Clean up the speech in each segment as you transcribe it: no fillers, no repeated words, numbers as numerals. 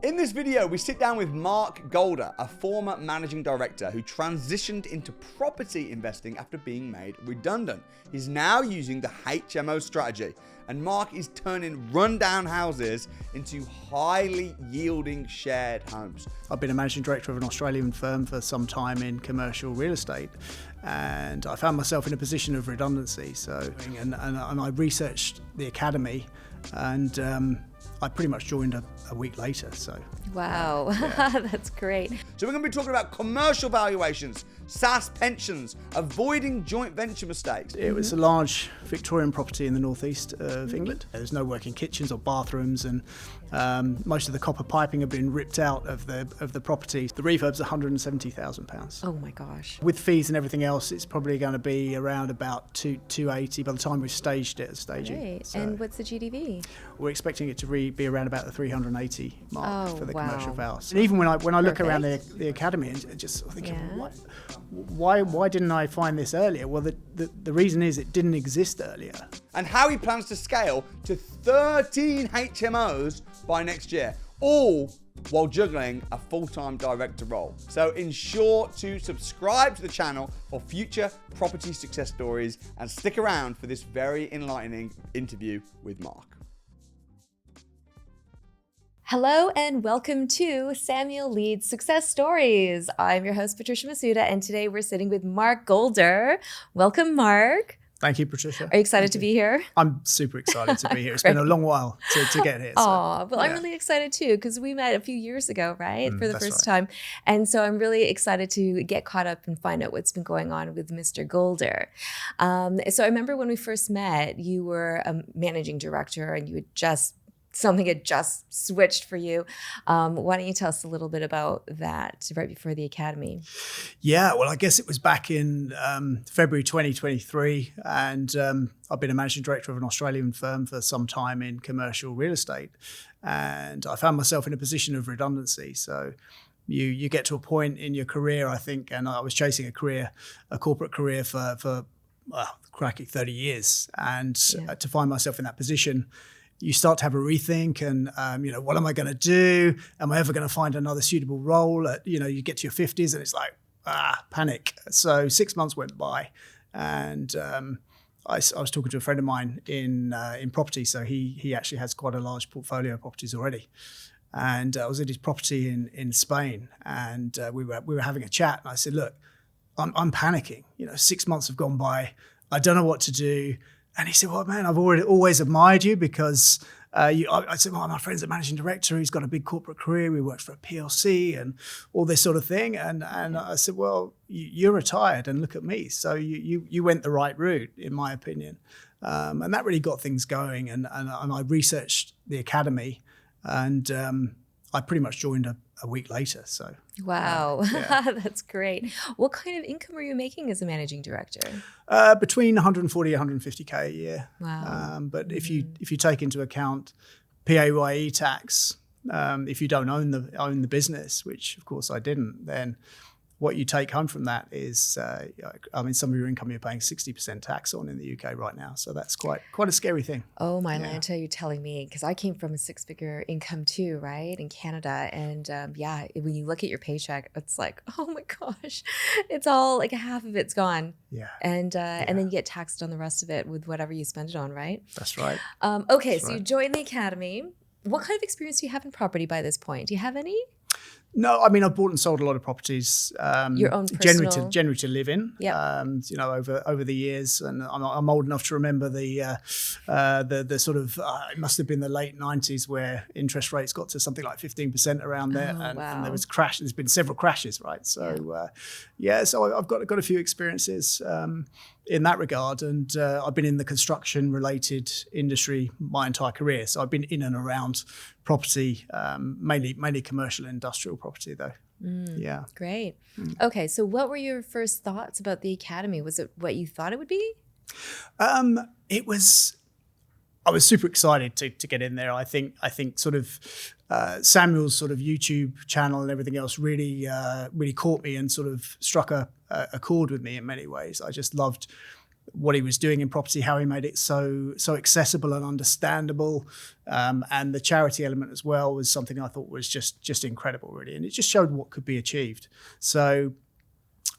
In this video, we sit down with Mark Golder, a former managing director who transitioned into property investing after being made redundant. He's now using the HMO strategy, and Mark is turning rundown houses into highly yielding shared homes. I've been a managing director of an Australian firm for some time in commercial real estate, and I found myself in a position of redundancy. And I researched the academy, and I pretty much joined a week later. Wow, that's great. So we're going to be talking about commercial valuations, SASS pensions, avoiding joint venture mistakes. It was a large Victorian property in the northeast of England. There's no working kitchens or bathrooms, and most of the copper piping had been ripped out of the property. The refurb's £170,000. Oh my gosh. With fees and everything else, it's probably going to be around about 280 by the time we've staged it. Great. And what's the GDV? We're expecting it to be around about the 380 mark for the commercial vows. And even when I look around the academy and just thinking, why didn't I find this earlier? Well, the reason is it didn't exist earlier. And how he plans to scale to 13 HMOs by next year, all while juggling a full-time director role. So ensure to subscribe to the channel for future property success stories, and stick around for this very enlightening interview with Mark. Hello and welcome to Samuel Leeds Success Stories. I'm your host, Patricia Masuda, and today we're sitting with Mark Golder. Welcome, Mark. Thank you, Patricia. Are you excited to be here? I'm super excited to be here. It's been a long while to get here. I'm really excited too, because we met a few years ago, right? For the first time. And so I'm really excited to get caught up and find out what's been going on with Mr. Golder. So I remember when we first met, you were a managing director and something had just switched for you. Why don't you tell us a little bit about that right before the academy? Yeah, well, I guess it was back in February 2023, and I've been a managing director of an Australian firm for some time in commercial real estate, and I found myself in a position of redundancy. So you get to a point in your career, I think, and I was chasing a corporate career for cracking 30 years, and to find myself in that position, you start to have a rethink and, what am I going to do? Am I ever going to find another suitable role? You get to your 50s and it's like, panic. So 6 months went by, and I was talking to a friend of mine in property. So he actually has quite a large portfolio of properties already. And I was at his property in Spain, and we were having a chat, and I said, look, I'm panicking. 6 months have gone by. I don't know what to do. And he said, well, man, I've always admired you because I said, well, my friend's a managing director. He's got a big corporate career. He works for a PLC and all this sort of thing. And I said, well, you're retired and look at me. So you went the right route, in my opinion. And that really got things going. And I researched the academy, and I pretty much joined a week later. So wow, that's great. What kind of income were you making as a managing director? Between 140 and 150k a year. Wow. But if you take into account PAYE tax, if you don't own the business, which of course I didn't, then what you take home from that is, some of your income you're paying 60% tax on in the UK right now. So that's quite a scary thing. Oh my Lanta, you're telling me, because I came from a 6-figure income too, right, in Canada. And when you look at your paycheck, it's like, oh my gosh, it's all like half of it's gone. Yeah. And then you get taxed on the rest of it with whatever you spend it on, right? That's right. You joined the academy. What kind of experience do you have in property by this point? Do you have any? No, I mean, I've bought and sold a lot of properties. Your own personal... Generally to live in. Yeah. Over the years, and I'm old enough to remember the sort of it must have been the late 90s where interest rates got to something like 15% around there, and there was a crash. There's been several crashes, right? So so I've got a few experiences in that regard, and I've been in the construction related industry my entire career. So I've been in and around property, mainly commercial and industrial property though. Yeah. Great. Okay. So what were your first thoughts about the academy? Was it what you thought it would be? It was, I was super excited to get in there. I think sort of Samuel's sort of YouTube channel and everything else really caught me and sort of struck a chord with me in many ways. I just loved what he was doing in property, how he made it so accessible and understandable, and the charity element as well was something I thought was just incredible, really, and it just showed what could be achieved. So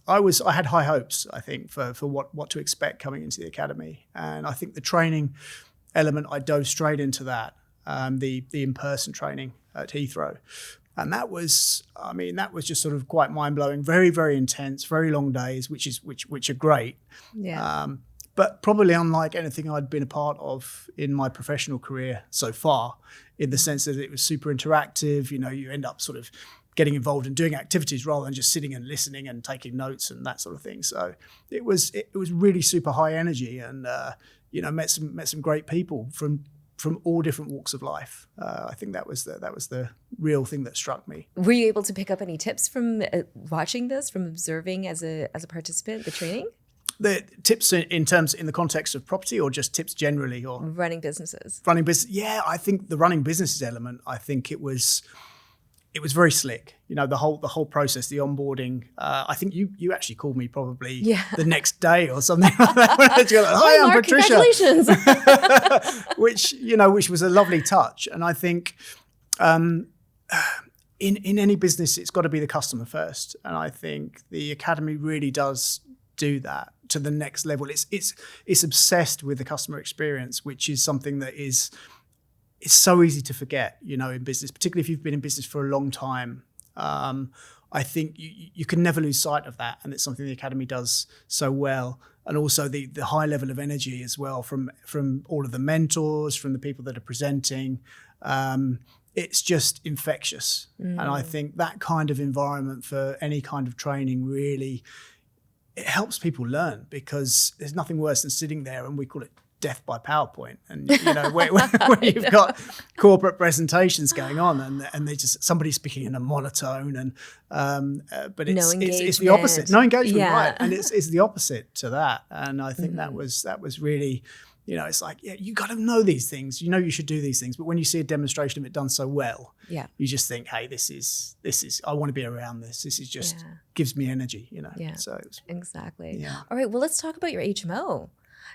I had high hopes, I think, for what to expect coming into the academy, and I think the training element, I dove straight into that, the in-person training at Heathrow. And that was just sort of quite mind-blowing, very, very intense, very long days, which are great. Yeah. But probably unlike anything I'd been a part of in my professional career so far, in the sense that it was super interactive. You end up sort of getting involved in doing activities rather than just sitting and listening and taking notes and that sort of thing. So it was really super high energy, and met some great people from all different walks of life. I think that was the real thing that struck me. Were you able to pick up any tips from watching this, from observing as a participant, the training? The tips in the context of property, or just tips generally, or running businesses? Running business. Yeah, I think the running businesses element, I think it was very slick. The whole process, the onboarding. I think you actually called me probably the next day or something like that. You're like, hi, I'm Mark, Patricia. Congratulations. which was a lovely touch. And I think in any business, it's got to be the customer first. And I think the academy really does do that to the next level. It's obsessed with the customer experience, which is something that it's so easy to forget, in business, particularly if you've been in business for a long time. I think you can never lose sight of that, and it's something the academy does so well. And also the high level of energy as well from all of the mentors, from the people that are presenting. It's just infectious. And I think that kind of environment for any kind of training really, it helps people learn, because there's nothing worse than sitting there, and we call it death by PowerPoint, and where you've got corporate presentations going on, and they just somebody's speaking in a monotone, and but it's the opposite, no engagement, right? And it's the opposite to that, and I think that was really, it's like, you got to know these things, you should do these things, but when you see a demonstration of it done so well, you just think, hey, this is I want to be around this. This is just gives me energy, So exactly. Yeah. All right, well, let's talk about your HMO.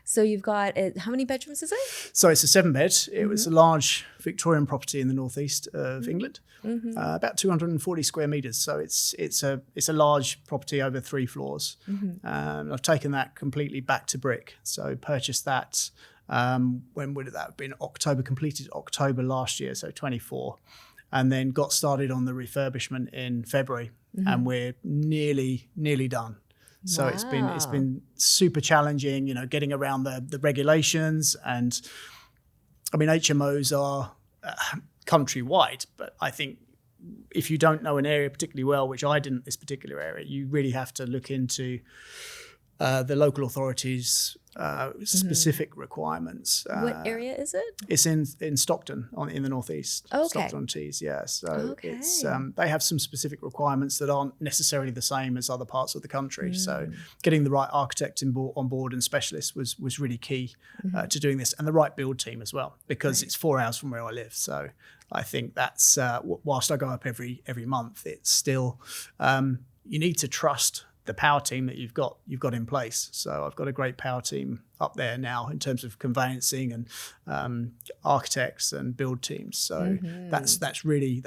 So you've got, how many bedrooms is it? So it's a 7-bed. It was a large Victorian property in the northeast of England, about 240 square metres. So it's a large property over 3 floors. I've taken that completely back to brick. So purchased that, when would that have been? Completed October last year, so 24. And then got started on the refurbishment in February, and we're nearly done. So it's been super challenging, getting around the regulations, and I mean, HMOs are countrywide, but I think if you don't know an area particularly well, which I didn't, this particular area, you really have to look into the local authorities' specific requirements. What area is it? It's in Stockton, in the northeast. Okay. Stockton-on-Tees, yeah. So it's they have some specific requirements that aren't necessarily the same as other parts of the country. So getting the right architect on board and specialists was really key to doing this, and the right build team as well, because it's 4 hours from where I live. So I think that's whilst I go up every month, it's still you need to trust the power team that you've got in place. So I've got a great power team up there now in terms of conveyancing and architects and build teams. So that's really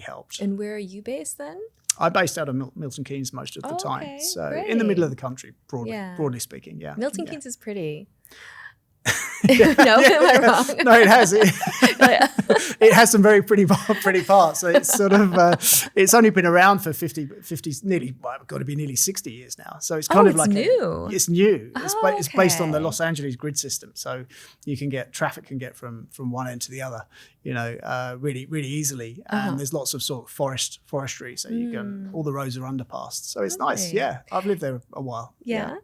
helped. And where are you based then? I'm based out of Milton Keynes most of the time. Okay, so great. In the middle of the country, broadly speaking. Yeah. Milton Keynes is pretty. No, am I wrong? No, it has. It has some very pretty parts. So it's sort of it's only been around for 50 nearly, got to be nearly 60 years now. So it's kind of like new. It's new. It's based on the Okay. Los Angeles grid system. So you can get from one end to the other, really easily. And there's lots of sort of forestry. So you can, all the roads are underpassed. So it's nice. Yeah. I've lived there a while. Yeah.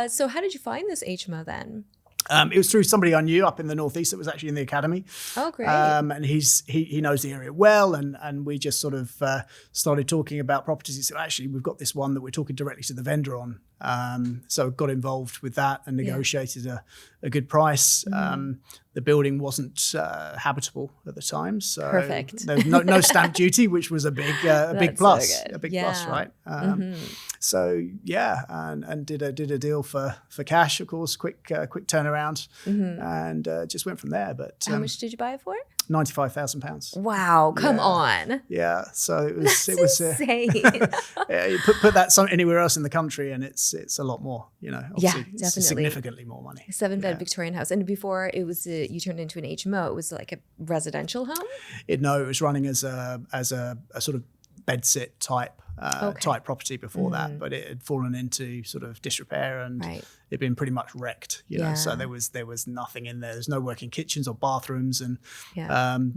So how did you find this HMO then? It was through somebody I knew up in the northeast that was actually in the academy. Oh, great. And he knows the area well, and we just sort of started talking about properties. He said, actually, we've got this one that we're talking directly to the vendor on, So got involved with that and negotiated a good price. The building wasn't habitable at the time, so Perfect. there was no stamp duty, which was a big plus, so good. a big plus, right? So and did a deal for cash, of course, quick turnaround, and just went from there. But how much did you buy it for? £95,000. Wow, come on. Yeah, so it was insane. You put that anywhere else in the country, and it's a lot more. Obviously, definitely. It's significantly more money. 7-bed Victorian house, and before it was you turned into an HMO. It was like a residential home. It was running as a sort of bed sit type property before that, but it had fallen into sort of disrepair and it'd been pretty much wrecked. So there was nothing in there. There's no working kitchens or bathrooms, and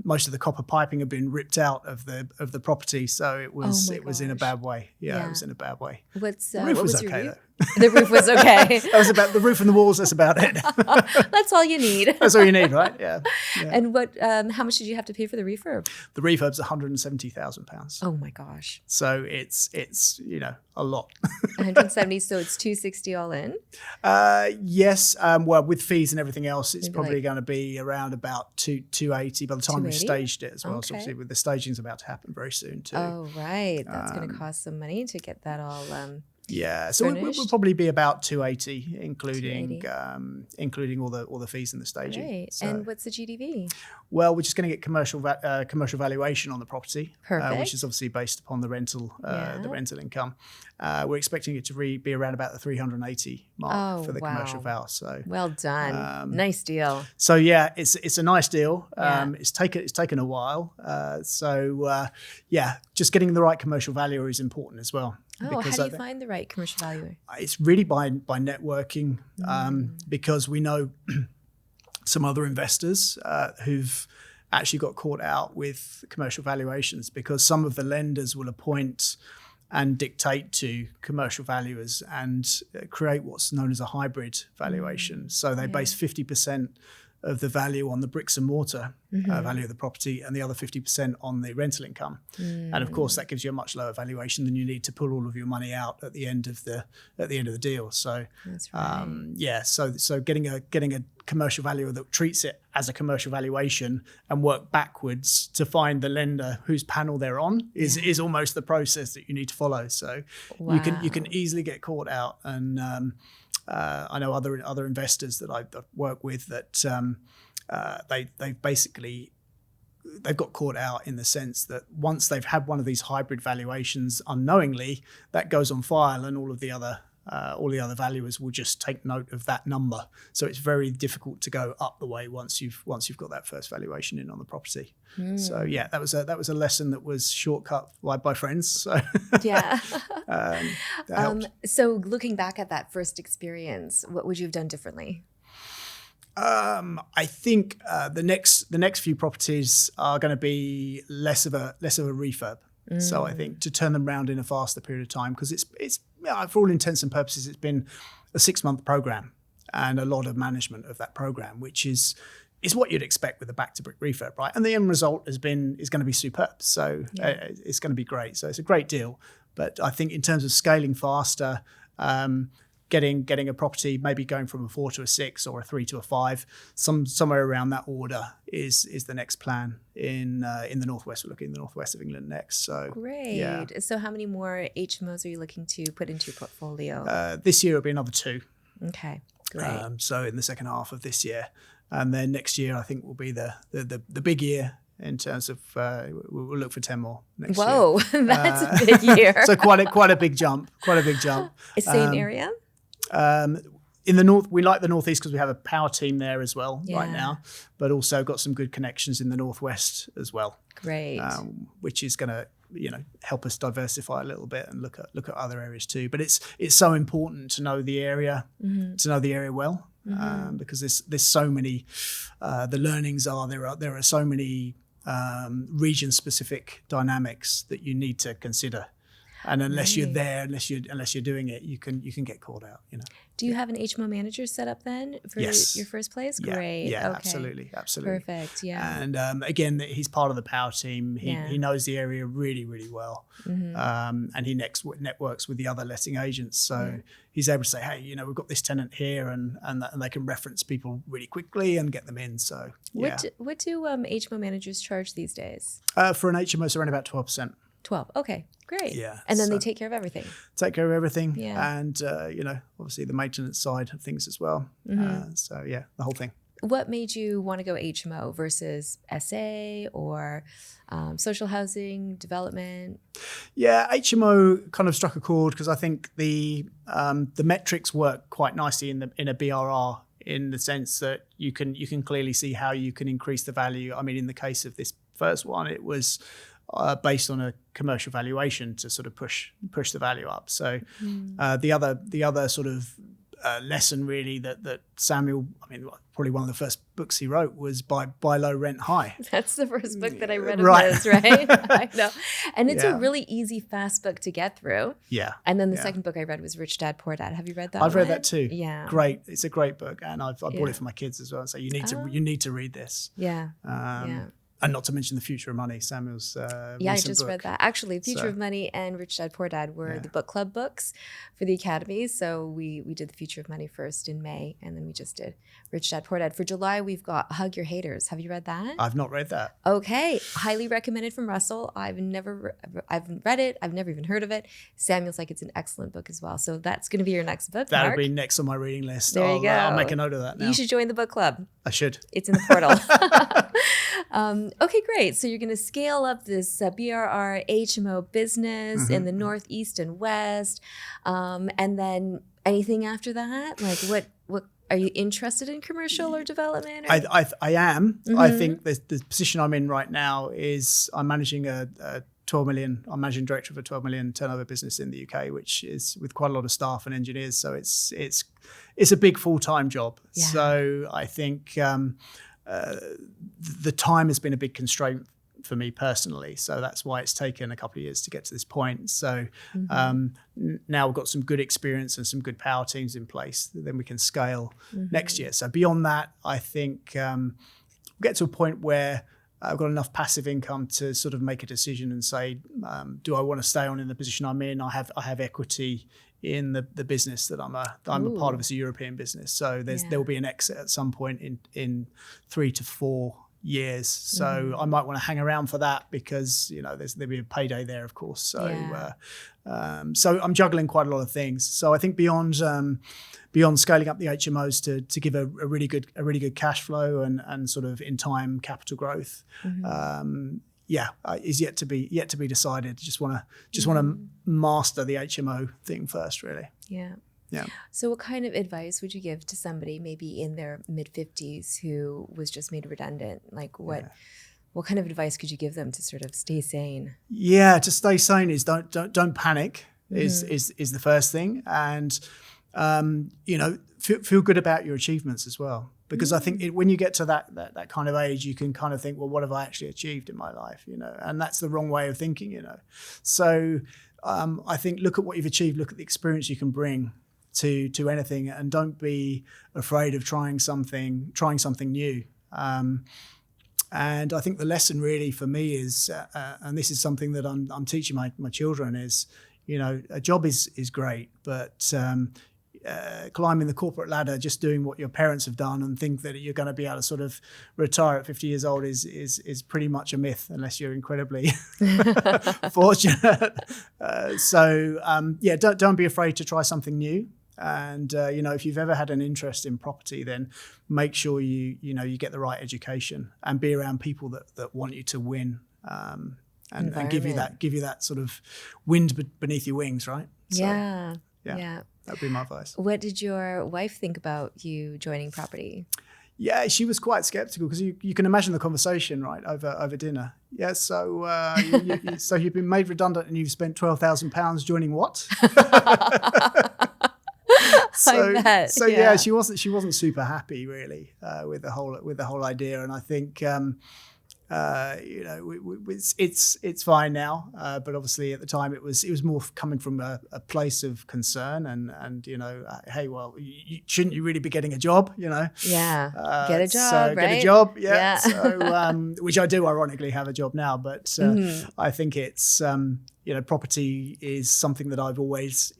most of the copper piping had been ripped out of the property. So it was in a bad way. It was in a bad way. The roof was your okay roof? though. The roof was okay. That was about the roof and the walls. That's about it. That's all you need. That's all you need, right? Yeah. And how much did you have to pay for the refurb? The refurb's £170,000. Oh my gosh. So it's a lot. 170. So it's 260 all in. Yes. Well, with fees and everything else, it's probably going to be around about 280 by the time we've staged it as well. So obviously, with the staging's about to happen very soon too. Oh right, that's going to cost some money to get that all. So we'll probably be about 280, including all the fees and the staging. Great. So, and what's the GDV? Well, we're just going to get commercial valuation on the property, which is obviously based upon the rental income. We're expecting it to be around about the 380 mark for the commercial val. So well done, nice deal. So it's a nice deal. It's taken a while. Just getting the right commercial valuer is important as well. Oh, how do you find the right commercial valuer? It's really by networking, because we know some other investors who've actually got caught out with commercial valuations, because some of the lenders will appoint and dictate to commercial valuers and create what's known as a hybrid valuation. So they base 50% of the value on the bricks and mortar value of the property, and the other 50% on the rental income. And of course, that gives you a much lower valuation than you need to pull all of your money out at the end of the deal. So that's right. So getting a commercial valuer that treats it as a commercial valuation and work backwards to find the lender whose panel they're on is almost the process that you need to follow. So you can easily get caught out. And I know other investors that I work with that they've got caught out in the sense that once they've had one of these hybrid valuations unknowingly, that goes on file, and all the other valuers will just take note of that number. So it's very difficult to go up the way once you've got that first valuation in on the property. So that was a lesson that was shortcut by friends. So that helped. So looking back at that first experience, what would you have done differently? I think the next few properties are going to be less of a refurb. So I think to turn them around in a faster period of time, because it's for all intents and purposes, it's been a 6-month program and a lot of management of that program, which is what you'd expect with a back to brick refurb, right? And the end result is going to be superb. So it's going to be great. So it's a great deal. But I think in terms of scaling faster, getting a property, maybe going from a 4 to a 6 or a 3 to a 5, somewhere around that order is the next plan in the northwest. We're looking in the northwest of England next. So great. Yeah. So how many more HMOs are you looking to put into your portfolio? This year it'll be another 2. Okay, great. So in the second half of this year, and then next year I think will be the big year. In terms of, we'll look for 10 more next year. Whoa, that's a big year. So quite a big jump. Same area? In the north, we like the northeast because we have a power team there as well right now, but also got some good connections in the northwest as well. Great. Which is going to help us diversify a little bit and look at other areas too. But it's so important to know the area, well, because there's so many. The learnings there are so many region specific dynamics that you need to consider. And unless you're there, unless you're doing it, you can get caught out. Do you have an HMO manager set up then for your first place? Yeah. Great. Yeah, okay. Absolutely. Perfect. Yeah. And again, he's part of the power team. He knows the area really, really well. And he networks with the other letting agents. So he's able to say, hey, we've got this tenant here, and they can reference people really quickly and get them in. So what do HMO managers charge these days? For an HMO, it's around about 12%. 12. Okay, great. Yeah. And then they take care of everything. Take care of everything. Yeah. And, obviously the maintenance side of things as well. So, the whole thing. What made you want to go HMO versus SA or social housing development? Yeah, HMO kind of struck a chord because I think the metrics work quite nicely in a BRR, in the sense that you can clearly see how you can increase the value. I mean, in the case of this first one, it was based on a commercial valuation to sort of push the value up. So the other sort of lesson really that Samuel, probably one of the first books he wrote was buy low, rent high. That's the first book that I read of his, right? I know. And it's a really easy, fast book to get through. Yeah. And then the second book I read was Rich Dad, Poor Dad. Have you read that I've read that too. Yeah. Great. It's a great book. And I bought it for my kids as well. So you need to read this. Yeah. And not to mention The Future of Money, Samuel's I just read that. Actually, Future of Money and Rich Dad, Poor Dad were the book club books for the Academy. So we did The Future of Money first in May, and then we just did Rich Dad, Poor Dad. For July, we've got Hug Your Haters. Have you read that? I've not read that. Okay. Highly recommended from Russell. I've read it. I've never even heard of it. Samuel's like, it's an excellent book as well. So that's going to be your next book, That'll Mark. be next on my reading list. There you go. I'll make a note of that now. You should join the book club. I should. It's in the portal. Okay, great. So you're going to scale up this BRR HMO business in the Northeast and West. And then anything after that? Like what are you interested in, commercial or development? Or? I am. I think the position I'm in right now is I'm managing a 12 million. I'm managing director of a 12 million turnover business in the UK, which is with quite a lot of staff and engineers. So it's a big full-time job. Yeah. So I think the time has been a big constraint for me personally. So that's why it's taken a couple of years to get to this point. So now we've got some good experience and some good power teams in place. Then we can scale next year. So beyond that, I think we'll get to a point where I've got enough passive income to sort of make a decision and say, do I want to stay on in the position I'm in? I have equity in the business that I'm a part of. It's a European business. So there will be an exit at some point in 3 to 4 years. So I might want to hang around for that because, there'll be a payday there, of course. So so I'm juggling quite a lot of things. So I think beyond scaling up the HMOs to give a really good cash flow and sort of in time capital growth, is yet to be decided. Just want to master the HMO thing first, really. Yeah. Yeah. So what kind of advice would you give to somebody maybe in their mid-50s who was just made redundant? Like what kind of advice could you give them to sort of stay sane? Yeah, to stay sane is don't panic is the first thing, and feel good about your achievements as well. Because I think when you get to that kind of age, you can kind of think, well, what have I actually achieved in my life? And that's the wrong way of thinking. So I think look at what you've achieved, look at the experience you can bring to anything, and don't be afraid of trying something new. And I think the lesson really for me is, and this is something that I'm teaching my children, is, a job is great, but climbing the corporate ladder, just doing what your parents have done and think that you're going to be able to sort of retire at 50 years old is pretty much a myth unless you're incredibly fortunate. Don't be afraid to try something new. And if you've ever had an interest in property, then make sure you get the right education and be around people that want you to win, and give you that sort of wind beneath your wings, right? So, yeah. That'd be my advice. What did your wife think about you joining property? Yeah, she was quite skeptical because you can imagine the conversation, right, over dinner. Yeah, so so you've been made redundant and you've spent £12,000 joining what? I bet. So yeah, she wasn't super happy really with the whole idea, and I think it's fine now, but obviously at the time it was more coming from a place of concern and hey, well, shouldn't you really be getting a job? Get a job, so right? Get a job, yeah. So which I do ironically have a job now, but I think it's property is something that I've always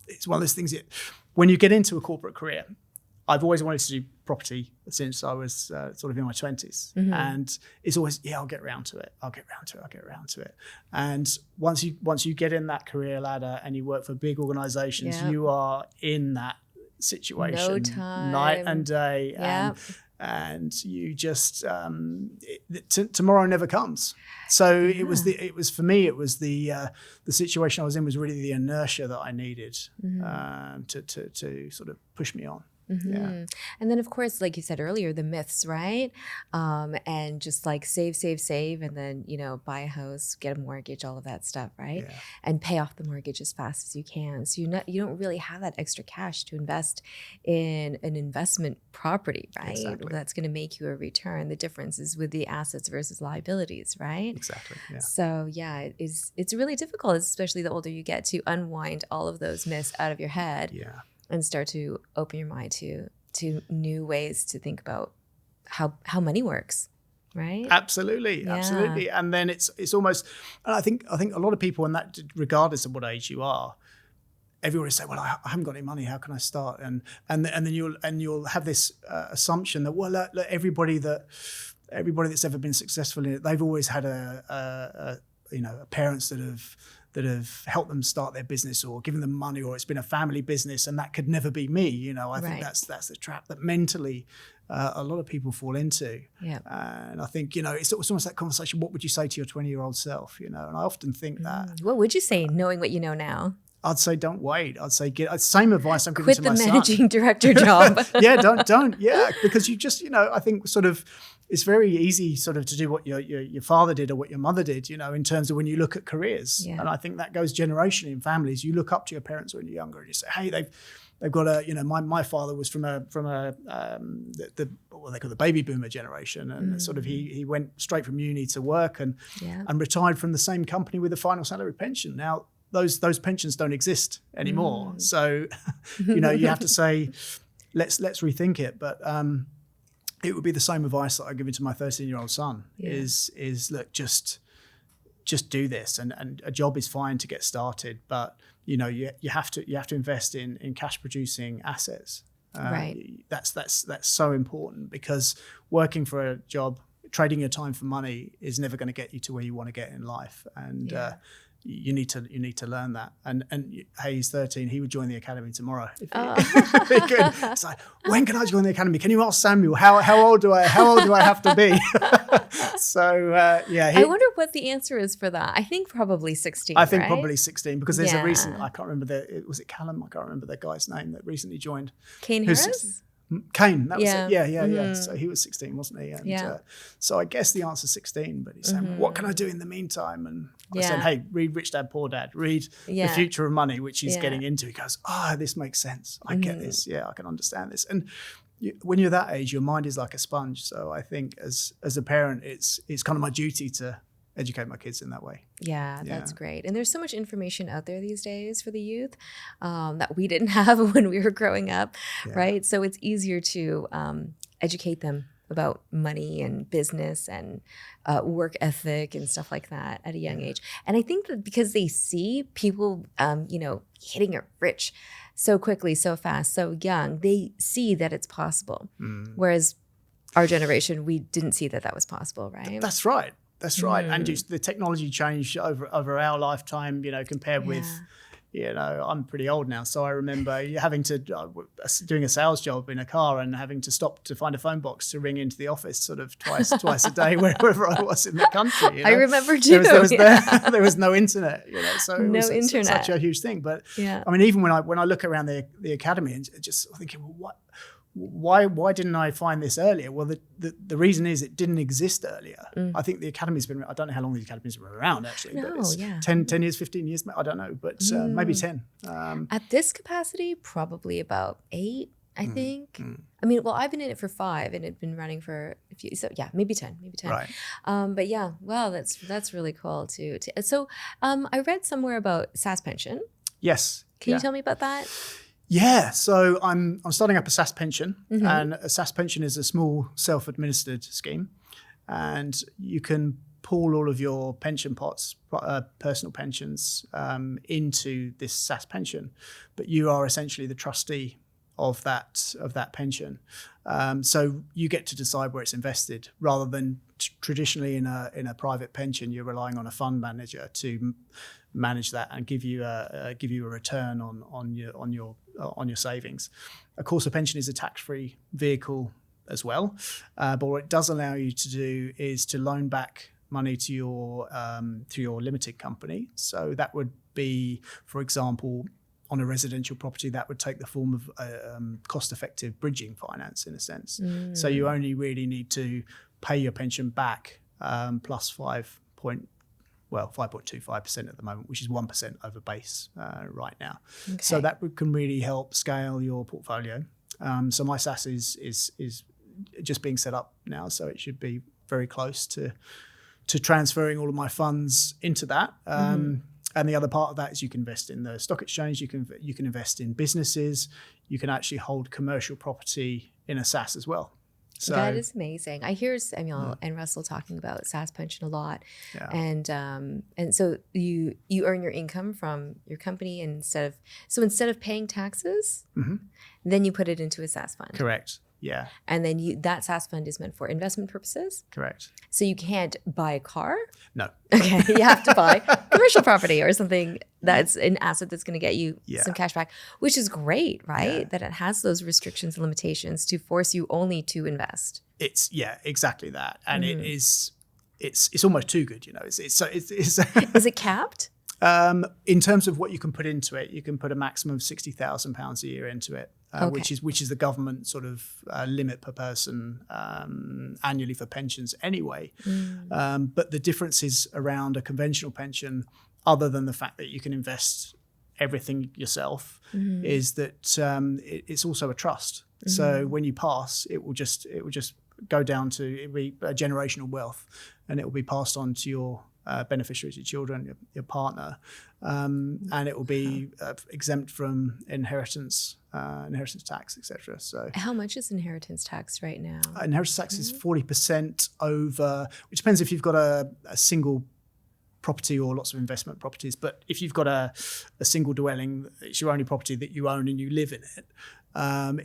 it's one of those things that when you get into a corporate career, I've always wanted to do property since I was sort of in my 20s. And it's always, I'll get around to it. And once you get in that career ladder and you work for big organizations, you are in that situation no time. Night and day. And you just, tomorrow never comes. So it was for me, it was the situation I was in was really the inertia that I needed to sort of push me on. And then of course, like you said earlier, the myths, right? And just like save, and then, buy a house, get a mortgage, all of that stuff, right? Yeah. And pay off the mortgage as fast as you can. So you don't really have that extra cash to invest in an investment property, right? Exactly. That's going to make you a return. The difference is with the assets versus liabilities, right? Exactly. Yeah. So it's really difficult, especially the older you get, to unwind all of those myths out of your head. Yeah. And start to open your mind to new ways to think about how money works, right? Absolutely. And then it's almost, and I think a lot of people, and that regardless of what age you are, everyone will say, well, I haven't got any money. How can I start? And then you'll have this assumption that look, everybody that's ever been successful in it, they've always had parents that have helped them start their business or given them money, or it's been a family business, and that could never be me. I think that's the trap that mentally a lot of people fall into. Yeah. And I think, it's almost that conversation, what would you say to your 20-year-old self? And I often think that. What would you say, knowing what you know now? I'd say don't wait. I'd say same advice I'm giving to my son. Quit the managing director job. Don't. Yeah, because you just, I think sort of, it's very easy sort of to do what your father did or what your mother did, in terms of when you look at careers. Yeah. And I think that goes generationally in families. You look up to your parents when you're younger and you say, hey, they've got my father was from what they call the baby boomer generation. And sort of he went straight from uni to work and retired from the same company with a final salary pension. Now, those pensions don't exist anymore. So, you have to say, let's rethink it. But it would be the same advice that I give it to my 13-year-old son is look, just do this. And a job is fine to get started, but you have to invest in cash producing assets. Right. That's so important, because working for a job, trading your time for money is never going to get you to where you want to get in life. And you need to learn that. And hey, he's 13. He would join the academy tomorrow. If he could. It's like, when can I join the academy? Can you ask Samuel how old do I have to be? So I wonder what the answer is for that. I think probably 16. I think probably 16, because there's a recent. I can't remember was it Callum? I can't remember the guy's name that recently joined. Kane Harris. Kane, that was it. Yeah. So he was 16, wasn't he? And so I guess the answer's 16, but he's saying, what can I do in the meantime? And I said, hey, read Rich Dad, Poor Dad, read The Future of Money, which he's getting into. He goes, this makes sense. I get this. Yeah, I can understand this. And when you're that age, your mind is like a sponge. So I think as a parent, it's kind of my duty to educate my kids in that way. Yeah, that's great. And there's so much information out there these days for the youth that we didn't have when we were growing up, right? So it's easier to educate them about money and business and work ethic and stuff like that at a young age. And I think that because they see people, hitting it rich so quickly, so fast, so young, they see that it's possible. Whereas our generation, we didn't see that was possible, right? That's right. That's right. And just the technology changed over our lifetime, compared with, I'm pretty old now. So I remember having to, doing a sales job in a car and having to stop to find a phone box to ring into the office sort of twice a day, wherever I was in the country. I remember too. There was no internet, so it was internet. Such a huge thing. But I mean, even when I look around the academy and just thinking, well, why didn't I find this earlier? Well, the reason is it didn't exist earlier. I think the academ's been, I don't know how long the academy's been around actually, but it's 10 years, 15 years, I don't know, but maybe 10. At this capacity, probably about 8. I think. I mean, well, I've been in it for 5 and it's been running for a few, so yeah, maybe 10. Right. But yeah, wow, that's really cool too. So I read somewhere about SASS pension. Yes. Can you tell me about that? Yeah, so I'm starting up a SASS pension, and a SASS pension is a small self-administered scheme, and you can pool all of your pension pots, personal pensions, into this SASS pension, but you are essentially the trustee of that pension. So you get to decide where it's invested, rather than traditionally in a private pension, you're relying on a fund manager to manage that and give you a return on your savings. Of course, a pension is a tax-free vehicle as well, but what it does allow you to do is to loan back money to your limited company. So that would be, for example, on a residential property, that would take the form of cost-effective bridging finance, in a sense. So you only really need to pay your pension back plus 5.25% at the moment, which is 1% over base right now. Okay. So that can really help scale your portfolio. So my SASS is just being set up now, so it should be very close to transferring all of my funds into that. And the other part of that is you can invest in the stock exchange. You can invest in businesses. You can actually hold commercial property in a SASS as well. So, that is amazing. I hear Samuel and Russell talking about SASS pension a lot, and so you earn your income from your company, and instead of paying taxes, then you put it into a SASS fund. Correct. Yeah. And then that SASS fund is meant for investment purposes. Correct. So you can't buy a car? No. Okay. You have to buy commercial property or something that's an asset that's going to get you some cash back, which is great, right? Yeah. That it has those restrictions and limitations to force you only to invest. It's exactly that. And it's almost too good, It's Is it capped? In terms of what you can put into it, you can put a maximum of £60,000 a year into it, which is the government sort of limit per person annually for pensions anyway. But the difference is around a conventional pension, other than the fact that you can invest everything yourself, is that it's also a trust. So when you pass, it will just go down to it'll be a generational wealth, and it will be passed on to your beneficiaries, your children, your partner, and it will be exempt from inheritance tax, etc. So, how much is inheritance tax right now? Inheritance tax is 40% over, which depends if you've got a single property or lots of investment properties. But if you've got a single dwelling, it's your only property that you own and you live in it.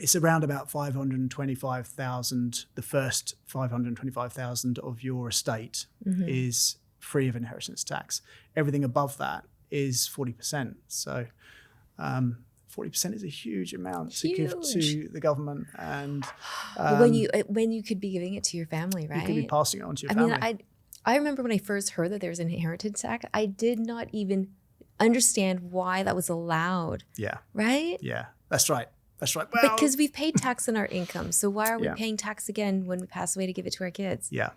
It's around about 525,000. The first 525,000 of your estate is free of inheritance tax. Everything above that is 40%. So 40% is a huge amount to give to the government. And when you could be giving it to your family, right? You could be passing it on to your family. I mean, I remember when I first heard that there was an inheritance tax, I did not even understand why that was allowed. Yeah. Right? Yeah, that's right. That's right. Well, because we've paid tax on our income. So why are we paying tax again when we pass away to give it to our kids? Yeah.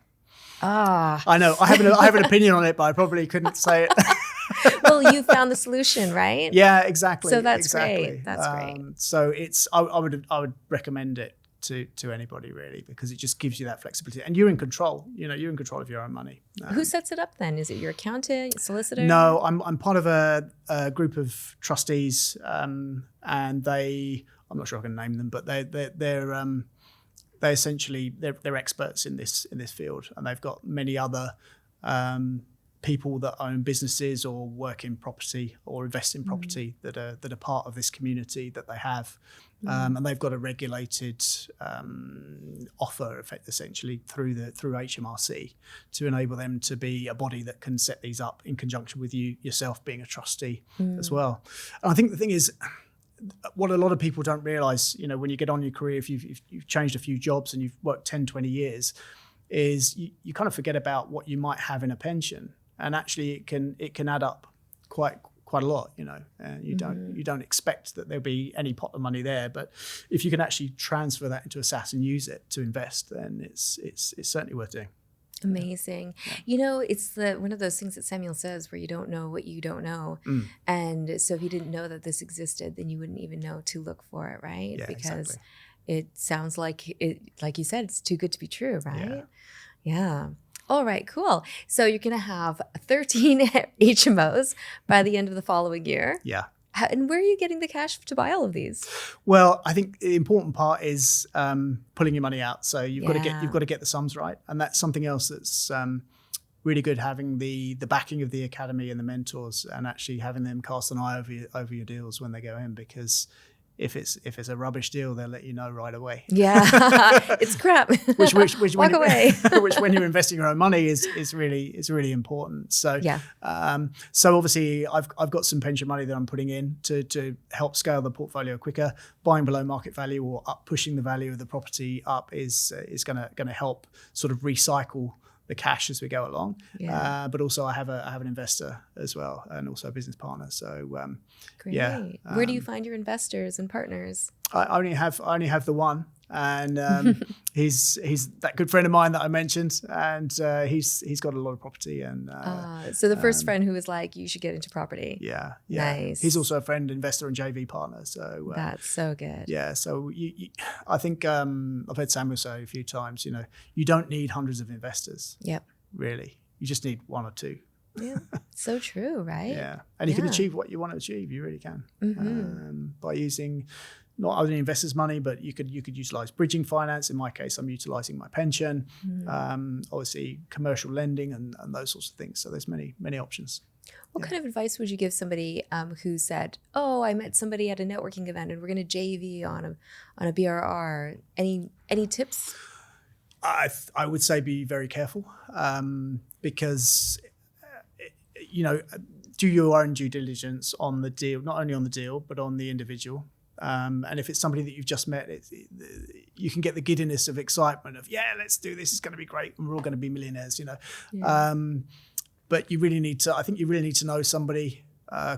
I know. I have an opinion on it, but I probably couldn't say it. Well, you found the solution, right? Yeah, exactly. So that's great. That's great. So I would recommend it to anybody, really, because it just gives you that flexibility, and you're in control. You're in control of your own money. Who sets it up then? Is it your accountant, solicitor? No, I'm part of a group of trustees, and I'm not sure I can name them, but they're essentially they're experts in this field, and they've got many other people that own businesses or work in property or invest in property that are part of this community that they have, and they've got a regulated offer essentially through HMRC to enable them to be a body that can set these up in conjunction with yourself being a trustee as well. And I think the thing is, what a lot of people don't realize, when you get on your career, if you've changed a few jobs and you've worked 10, 20 years, is you kind of forget about what you might have in a pension. And actually it can add up quite a lot, and you don't expect that there'll be any pot of money there. But if you can actually transfer that into a SASS and use it to invest, then it's certainly worth doing. Amazing. You know, it's one of those things that Samuel says where you don't know what you don't know. And so if you didn't know that this existed, then you wouldn't even know to look for it, right? Yeah, because exactly. it sounds like like you said, it's too good to be true, right? Yeah. All right, cool. So you're going to have 13 HMOs by the end of the following year. Yeah. And where are you getting the cash to buy all of these? Well, I think the important part is pulling your money out. So you've got to get the sums right, and that's something else that's really good, having the backing of the academy and the mentors, and actually having them cast an eye over your deals when they go in, because if it's a rubbish deal, they'll let you know right away. Yeah, it's crap. which Walk away. which when you're investing your own money is really important. So so obviously I've got some pension money that I'm putting in to help scale the portfolio quicker. Buying below market value or pushing the value of the property up is gonna help sort of recycle the cash as we go along. But also I have an investor as well, and also a business partner. So great. Where do you find your investors and partners? I only have the one, and he's that good friend of mine that I mentioned, and he's got a lot of property. And so the first friend who was like, you should get into property. Yeah. Nice. He's also a friend, investor, and JV partner. So that's so good. Yeah. So I think I've heard Samuel say a few times, you don't need hundreds of investors. Yep. Really, you just need one or two. Yeah, so true, right? Yeah, and you can achieve what you want to achieve. You really can by using not only investors' money, but you could utilize bridging finance. In my case, I'm utilizing my pension, obviously commercial lending and those sorts of things. So there's many options. What kind of advice would you give somebody who said, "Oh, I met somebody at a networking event and we're going to JV on a BRR"? Any tips? I would say be very careful because. Do your own due diligence on the deal, not only on the deal, but on the individual. And if it's somebody that you've just met, you can get the giddiness of excitement of, let's do this. It's going to be great. And we're all going to be millionaires, Yeah. But you really need to know somebody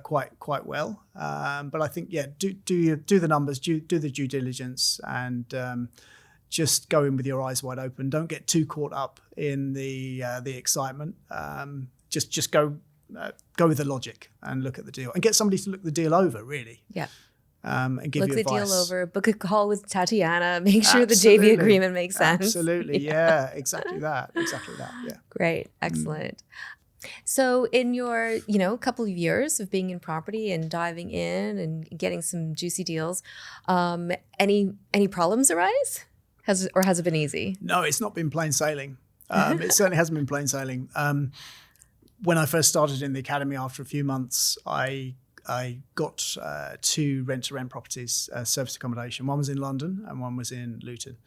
quite well. But I think, do the numbers, do the due diligence, and just go in with your eyes wide open. Don't get too caught up in the excitement. Just go with the logic and look at the deal, and get somebody to look the deal over, really. Yeah. And give you advice. Look the deal over, book a call with Tatiana, make sure the JV agreement makes sense. Absolutely. Yeah, exactly that. Yeah. Great. Excellent. So in your, couple of years of being in property and diving in and getting some juicy deals, any problems arise? Has it been easy? No, it's not been plain sailing. It certainly hasn't been plain sailing. When I first started in the academy, after a few months, I got 2 rent-to-rent properties, service accommodation. One was in London and one was in Luton.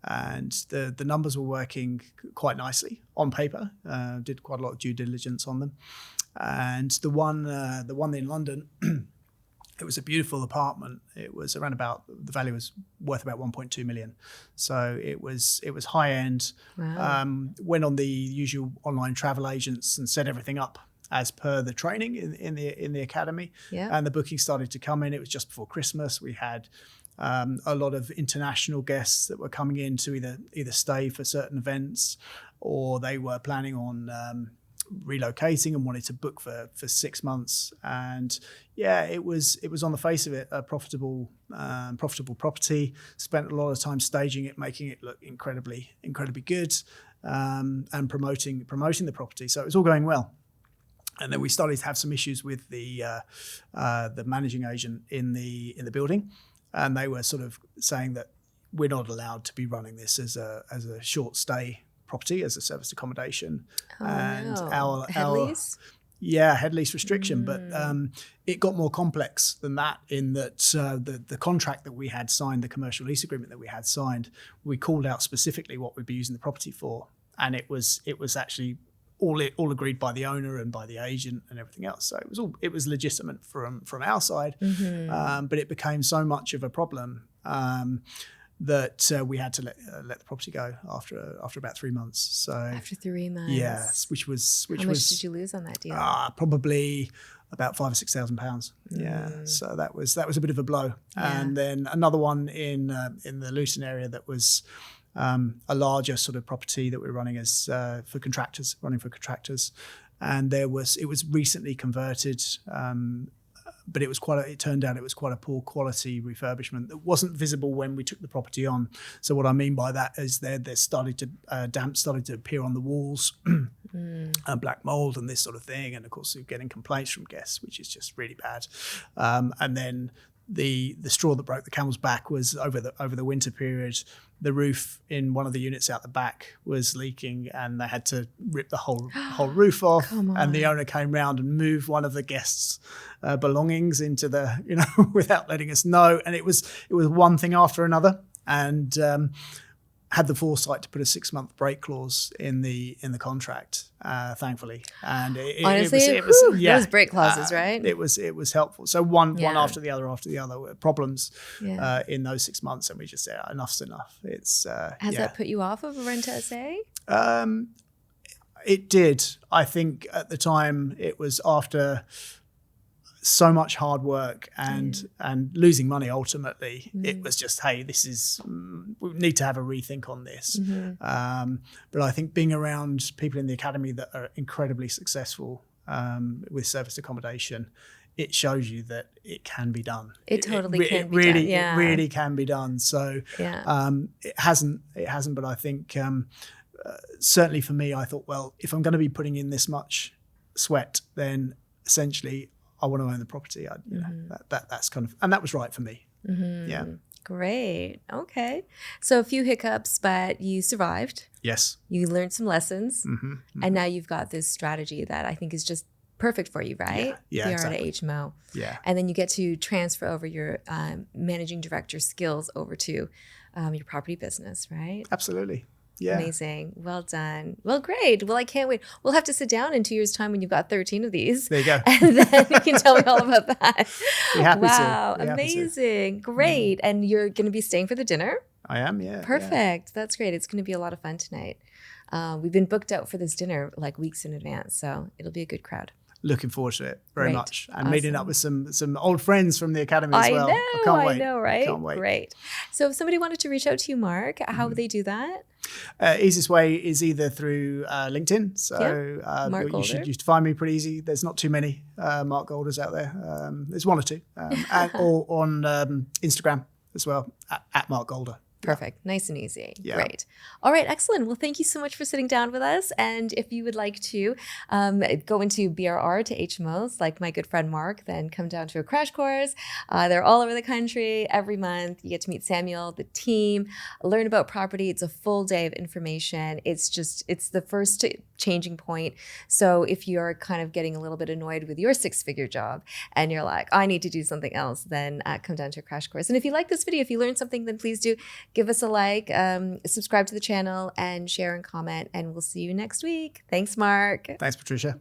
And the numbers were working quite nicely on paper. Did quite a lot of due diligence on them. And the one in London, it was a beautiful apartment. It was the value was worth about 1.2 million. So it was high end. Wow. Went on the usual online travel agents and set everything up as per the training in the academy. Yeah. And the bookings started to come in. It was just before Christmas. We had a lot of international guests that were coming in to either stay for certain events, or they were planning on relocating and wanted to book for 6 months. And it was on the face of it a profitable property. Spent a lot of time staging it, making it look incredibly good, and promoting the property. So it was all going well. And then we started to have some issues with the managing agent in the building, and they were sort of saying that we're not allowed to be running this as a short stay property, as a service accommodation. Our head lease? Yeah, head lease restriction. But it got more complex than that, in that the contract that we had signed, the commercial lease agreement that we had signed, we called out specifically what we'd be using the property for, and it was actually all agreed by the owner and by the agent and everything else. So it was legitimate from our side, but it became so much of a problem that we had to let the property go after about 3 months. So after 3 months, yes, which was how much did you lose on that deal? Probably about £5,000 or £6,000. Yeah, so that was a bit of a blow. Yeah. And then another one in the Luton area that was a larger sort of property that we're running as for contractors, and it was recently converted. But it turned out it was quite a poor quality refurbishment that wasn't visible when we took the property on. So what I mean by that is damp started to appear on the walls, black mold and this sort of thing. And of course, we're getting complaints from guests, which is just really bad. And then the straw that broke the camel's back was over the winter period. The roof in one of the units out the back was leaking, and they had to rip the whole roof off. And the owner came round and moved one of the guests' belongings into without letting us know. And it was one thing after another, and had the foresight to put a 6-month break clause in the contract, thankfully. And honestly, those break clauses, right? It was helpful. So one after the other problems in those 6 months, and we just said enough's enough. Has that put you off of a rent to SA? It did. I think at the time it was after so much hard work and losing money ultimately. It was just, hey, we need to have a rethink on this. But I think being around people in the academy that are incredibly successful with serviced accommodation, it shows you that it can be done. It totally can be done. Yeah. It really can be done. So it hasn't, but I think certainly for me, I thought, well, if I'm going to be putting in this much sweat, then essentially I want to own the property. That's kind of, and that was right for me. Yeah. Great. Okay. So a few hiccups, but you survived. Yes. You learned some lessons, and now you've got this strategy that I think is just perfect for you, right? Yeah, exactly. At HMO. Yeah. And then you get to transfer over your managing director skills over to your property business, right? Absolutely. Yeah. Amazing. Well done. Well, great. Well, I can't wait. We'll have to sit down in 2 years' time when you've got 13 of these. There you go. And then you can tell me all about that. Be happy wow. to. Amazing. Great. And you're going to be staying for the dinner? I am, yeah. Perfect. Yeah. That's great. It's going to be a lot of fun tonight. We've been booked out for this dinner like weeks in advance, so it'll be a good crowd. Looking forward to it very much, and meeting up with some old friends from the academy as well. I know, right? Can't wait. Great. So if somebody wanted to reach out to you, Mark, how would they do that? Easiest way is either through LinkedIn. So you should find me pretty easy. There's not too many Mark Golders out there. There's one or two, or on Instagram as well at Mark Golder. Perfect. Nice and easy. Yeah. Great. All right. Excellent. Well, thank you so much for sitting down with us. And if you would like to go into BRR to HMOs, like my good friend Mark, then come down to a crash course. They're all over the country every month. You get to meet Samuel, the team, learn about property. It's a full day of information. It's the first changing point. So if you're kind of getting a little bit annoyed with your 6-figure job and you're like, I need to do something else, then come down to a crash course. And if you like this video, if you learned something, then please do give us a like, subscribe to the channel, and share and comment, and we'll see you next week. Thanks, Mark. Thanks, Patricia.